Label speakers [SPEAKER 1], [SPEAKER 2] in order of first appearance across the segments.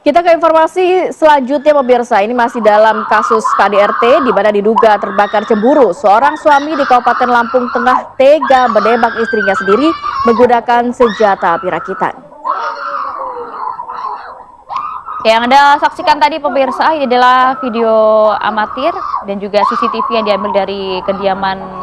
[SPEAKER 1] Kita ke informasi selanjutnya pemirsa, ini masih dalam kasus KDRT di mana diduga terbakar cemburu. Seorang suami di Kabupaten Lampung Tengah tega menembak istrinya sendiri menggunakan senjata api rakitan.
[SPEAKER 2] Yang Anda saksikan tadi pemirsa, ini adalah video amatir dan juga CCTV yang diambil dari kediaman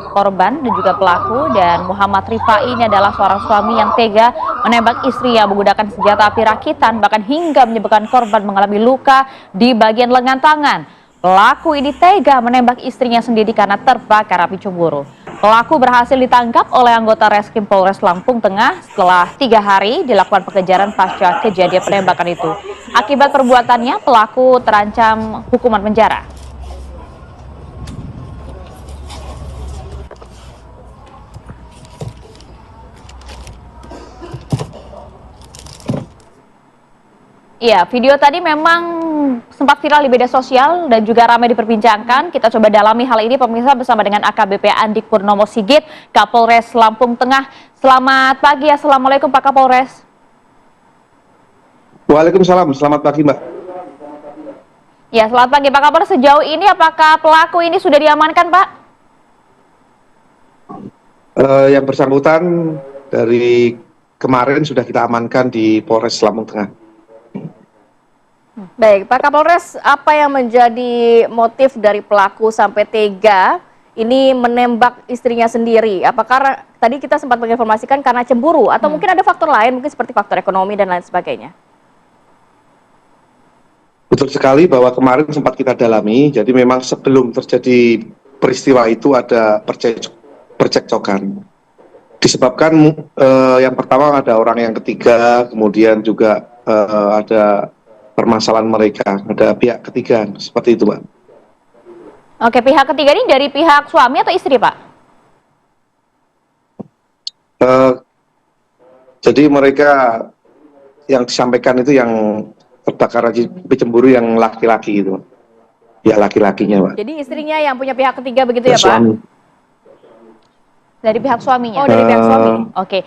[SPEAKER 2] korban dan juga pelaku. Dan Muhammad Rifai ini adalah seorang suami yang tega menembak istrinya menggunakan senjata api rakitan, bahkan hingga menyebabkan korban mengalami luka di bagian lengan tangan. Pelaku ini tega menembak istrinya sendiri karena terbakar api cemburu. Pelaku berhasil ditangkap oleh anggota Reskrim Polres Lampung Tengah setelah 3 hari dilakukan pengejaran pasca kejadian penembakan itu. Akibat perbuatannya, pelaku terancam hukuman penjara. Iya, video tadi memang sempat viral di media sosial dan juga ramai diperbincangkan. Kita coba dalami hal ini pemirsa bersama dengan AKBP Andik Purnomo Sigit, Kapolres Lampung Tengah. Selamat pagi, Assalamualaikum Pak Kapolres.
[SPEAKER 3] Waalaikumsalam, selamat pagi Mbak.
[SPEAKER 2] Ya, selamat pagi Pak Kapolres. Sejauh ini apakah pelaku ini sudah diamankan Pak?
[SPEAKER 3] Yang bersangkutan dari kemarin sudah kita amankan di Polres Lampung Tengah.
[SPEAKER 1] Baik, Pak Kapolres, apa yang menjadi motif dari pelaku sampai tega ini menembak istrinya sendiri? Apakah tadi kita sempat menginformasikan karena cemburu atau mungkin ada faktor lain, mungkin seperti faktor ekonomi dan lain sebagainya?
[SPEAKER 3] Betul sekali bahwa kemarin sempat kita dalami, jadi memang sebelum terjadi peristiwa itu ada percekcokan. Disebabkan yang pertama ada orang yang ketiga, kemudian juga ada permasalahan mereka, ada pihak ketiga, seperti itu Pak.
[SPEAKER 2] Oke, pihak ketiga ini dari pihak suami atau istri Pak?
[SPEAKER 3] Jadi mereka yang disampaikan itu yang terbakar cemburu yang laki-laki itu, ya laki-lakinya Pak.
[SPEAKER 1] Jadi istrinya yang punya pihak ketiga begitu ya Pak?
[SPEAKER 3] Suami.
[SPEAKER 2] Dari pihak suaminya?
[SPEAKER 1] Oh, dari pihak suami.
[SPEAKER 2] Oke,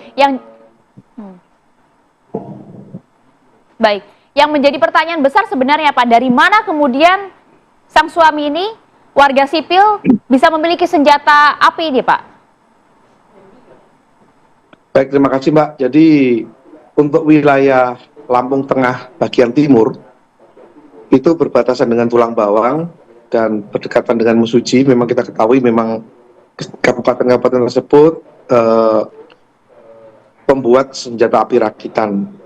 [SPEAKER 2] baik. Yang menjadi pertanyaan besar sebenarnya Pak, dari mana kemudian sang suami ini, warga sipil, bisa memiliki senjata api ini Pak?
[SPEAKER 3] Baik, terima kasih Mbak. Jadi untuk wilayah Lampung Tengah bagian timur, itu berbatasan dengan Tulang Bawang dan berdekatan dengan Mesuji. Memang kita ketahui memang kabupaten-kabupaten tersebut pembuat senjata api rakitan.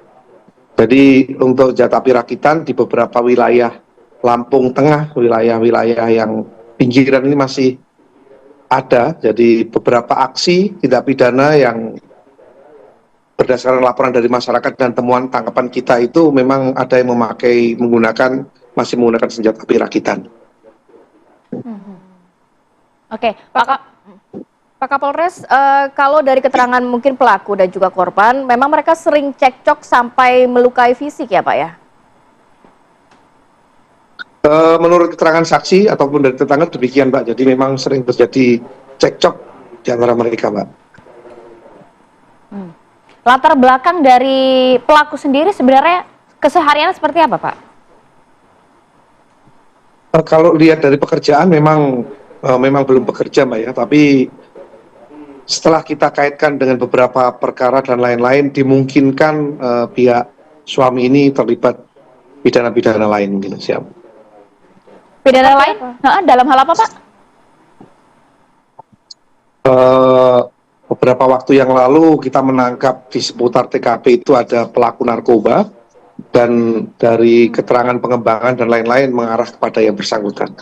[SPEAKER 3] Jadi untuk senjata api rakitan di beberapa wilayah Lampung Tengah, wilayah-wilayah yang pinggiran ini masih ada. Jadi beberapa aksi tindak pidana yang berdasarkan laporan dari masyarakat dan temuan tangkapan kita itu memang ada yang masih menggunakan senjata api rakitan.
[SPEAKER 2] Oke,
[SPEAKER 1] Pak Kapolres, kalau dari keterangan mungkin pelaku dan juga korban, memang mereka sering cekcok sampai melukai fisik ya Pak ya?
[SPEAKER 3] Menurut keterangan saksi ataupun dari tetangga demikian Mbak, jadi memang sering terjadi cekcok di antara mereka Mbak.
[SPEAKER 2] Latar belakang dari pelaku sendiri sebenarnya kesehariannya seperti apa Pak?
[SPEAKER 3] Kalau lihat dari pekerjaan memang belum bekerja Mbak ya, tapi setelah kita kaitkan dengan beberapa perkara dan lain-lain, dimungkinkan pihak suami ini terlibat pidana-pidana lain mungkin. Siap.
[SPEAKER 2] Pidana lain? Dalam hal apa Pak?
[SPEAKER 3] Beberapa waktu yang lalu kita menangkap di seputar TKP itu ada pelaku narkoba, dan dari keterangan pengembangan dan lain-lain mengarah kepada yang bersangkutan.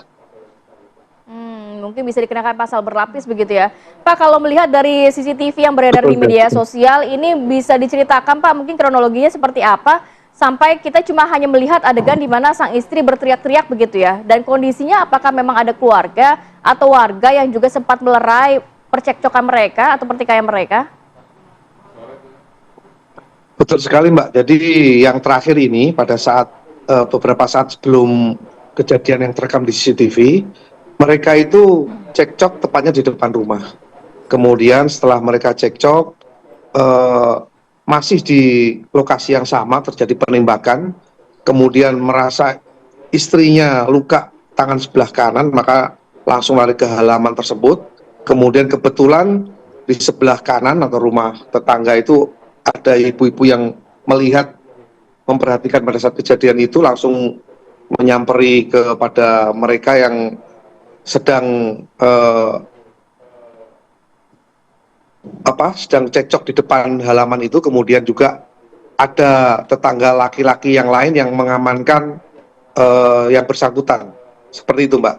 [SPEAKER 1] Mungkin bisa dikenakan pasal berlapis begitu ya. Pak, kalau melihat dari CCTV yang beredar di media sosial, ini bisa diceritakan Pak mungkin kronologinya seperti apa, sampai kita cuma hanya melihat adegan di mana sang istri berteriak-teriak begitu ya, dan kondisinya apakah memang ada keluarga atau warga yang juga sempat melerai percekcokan mereka atau pertikaian mereka?
[SPEAKER 3] Betul sekali Mbak, jadi yang terakhir ini pada saat beberapa saat sebelum kejadian yang terekam di CCTV, mereka itu cekcok tepatnya di depan rumah. Kemudian setelah mereka cekcok, masih di lokasi yang sama terjadi penembakan, kemudian merasa istrinya luka tangan sebelah kanan, maka langsung lari ke halaman tersebut. Kemudian kebetulan di sebelah kanan atau rumah tetangga itu ada ibu-ibu yang melihat, memperhatikan pada saat kejadian itu, langsung menyamperi kepada mereka yang sedang sedang cekcok di depan halaman itu. Kemudian juga ada tetangga laki-laki yang lain yang mengamankan yang bersangkutan. Seperti itu, Mbak.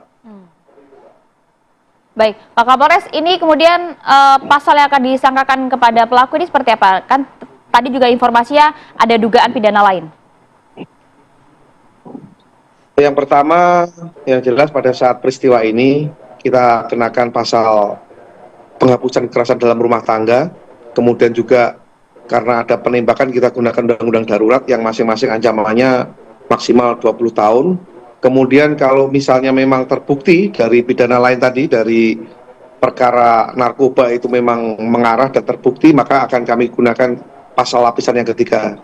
[SPEAKER 2] Baik, Pak Kapolres, ini kemudian pasal yang akan disangkakan kepada pelaku ini seperti apa? Kan tadi juga informasinya ada dugaan pidana lain.
[SPEAKER 3] Yang pertama, yang jelas pada saat peristiwa ini kita kenakan pasal penghapusan kekerasan dalam rumah tangga, kemudian juga karena ada penembakan kita gunakan undang-undang darurat yang masing-masing ancamannya maksimal 20 tahun. Kemudian kalau misalnya memang terbukti dari pidana lain tadi, dari perkara narkoba itu memang mengarah dan terbukti, maka akan kami gunakan pasal lapisan yang ketiga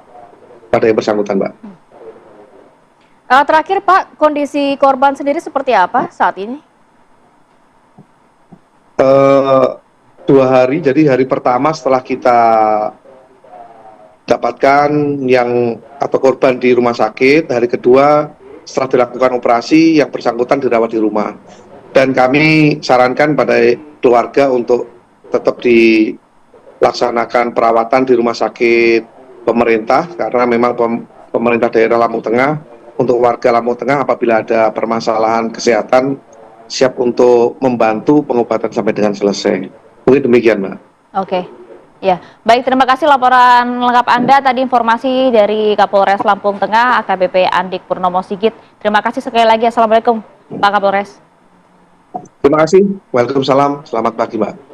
[SPEAKER 3] pada yang bersangkutan, Mbak.
[SPEAKER 1] Terakhir Pak, kondisi korban sendiri seperti apa saat ini?
[SPEAKER 3] 2 hari, jadi hari pertama setelah kita dapatkan yang atau korban di rumah sakit, hari kedua setelah dilakukan operasi yang bersangkutan dirawat di rumah. Dan kami sarankan pada keluarga untuk tetap dilaksanakan perawatan di rumah sakit pemerintah, karena memang pemerintah daerah Lampung Tengah, untuk warga Lampung Tengah apabila ada permasalahan kesehatan siap untuk membantu pengobatan sampai dengan selesai. Mungkin demikian, Mbak.
[SPEAKER 2] Oke. Ya, baik, terima kasih laporan lengkap Anda tadi, informasi dari Kapolres Lampung Tengah AKBP Andik Purnomo Sigit. Terima kasih sekali lagi. Assalamualaikum Pak Kapolres.
[SPEAKER 3] Terima kasih. Waalaikumsalam. Selamat pagi, Mbak.